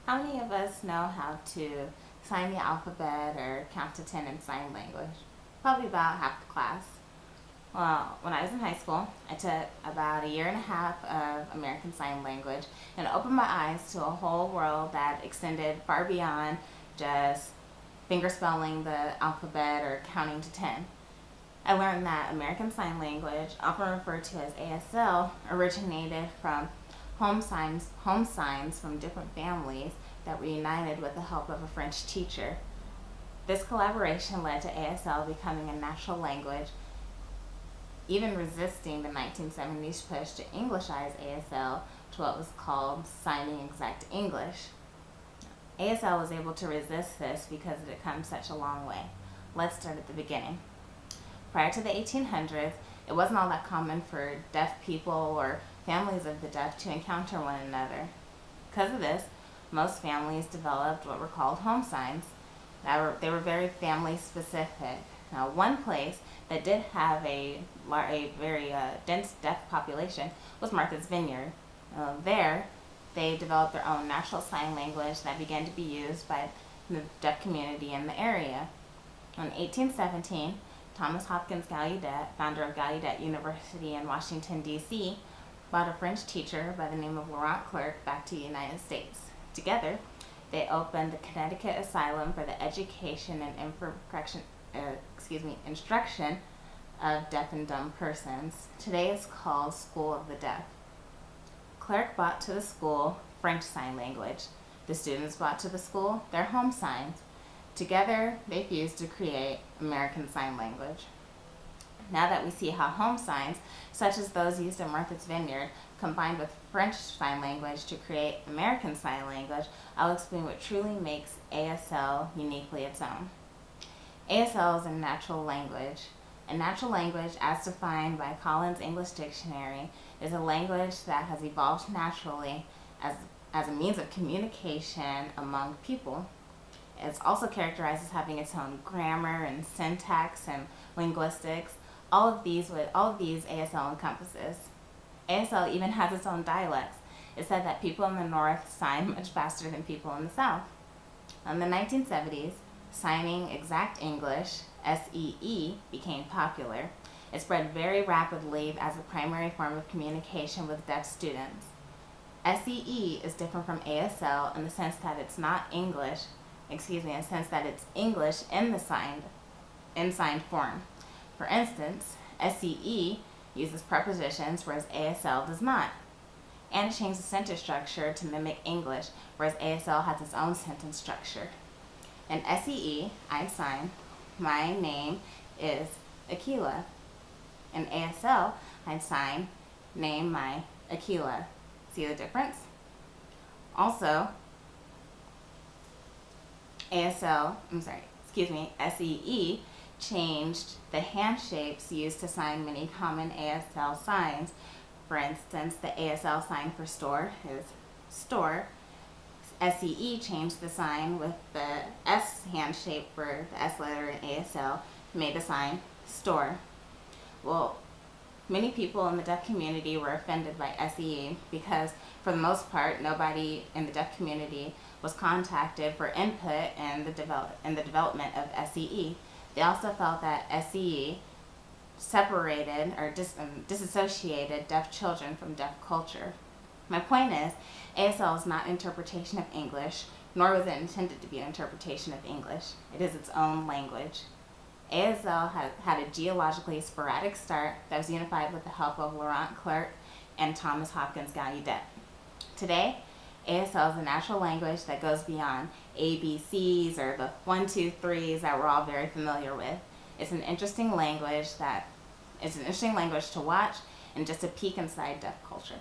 How many of us know how to sign the alphabet or count to 10 in sign language? Probably about half the class. Well, when I was in high school, I took about a year and a half of American Sign Language and it opened my eyes to a whole world that extended far beyond just fingerspelling the alphabet or counting to 10. I learned that American Sign Language, often referred to as ASL, originated from home signs from different families that were united with the help of a French teacher. This collaboration led to ASL becoming a natural language, even resisting the 1970s push to Englishize ASL to what was called Signing Exact English. ASL was able to resist this because it had come such a long way. Let's start at the beginning. Prior to the 1800s, it wasn't all that common for deaf people or families of the deaf to encounter one another. Because of this, most families developed what were called home signs. They were very family specific. Now, one place that did have a very dense deaf population was Martha's Vineyard. There, they developed their own natural sign language that began to be used by the deaf community in the area. In 1817, Thomas Hopkins Gallaudet, founder of Gallaudet University in Washington, D.C., brought a French teacher by the name of Laurent Clerc back to the United States. Together, they opened the Connecticut Asylum for the Education and Instruction of Deaf and Dumb Persons. Today it's called School of the Deaf. Clerc brought to the school French Sign Language. The students brought to the school their home signs. Together, they fused to create American Sign Language. Now that we see how home signs, such as those used in Martha's Vineyard, combined with French Sign Language to create American Sign Language, I'll explain what truly makes ASL uniquely its own. ASL is a natural language. A natural language, as defined by Collins English Dictionary, is a language that has evolved naturally as a means of communication among people. It's also characterized as having its own grammar and syntax and linguistics. All of these ASL encompasses. ASL even has its own dialects. It's said that people in the north sign much faster than people in the south. In the 1970s, signing exact English, SEE, became popular. It spread very rapidly as a primary form of communication with deaf students. SEE is different from ASL in the sense that it's not English, in the sense that it's English in signed form. For instance, SEE uses prepositions, whereas ASL does not. And it changed the sentence structure to mimic English, whereas ASL has its own sentence structure. In SEE, I sign, my name is Akila. In ASL, I sign, name my Akila. See the difference? Also, SEE changed the hand shapes used to sign many common ASL signs. For instance, the ASL sign for store is store. SEE changed the sign with the S hand shape for the S letter in ASL, made the sign store. Well, many people in the deaf community were offended by SEE because, for the most part, nobody in the deaf community was contacted for input in the development of SEE. They also felt that SEE separated or disassociated deaf children from deaf culture. My point is, ASL is not an interpretation of English, nor was it intended to be an interpretation of English. It is its own language. ASL had a geologically sporadic start that was unified with the help of Laurent Clerc and Thomas Hopkins Gallaudet. Today, ASL is a natural language that goes beyond ABCs or the 1, 2, 3s that we're all very familiar with. It's an interesting language to watch and just a peek inside deaf culture.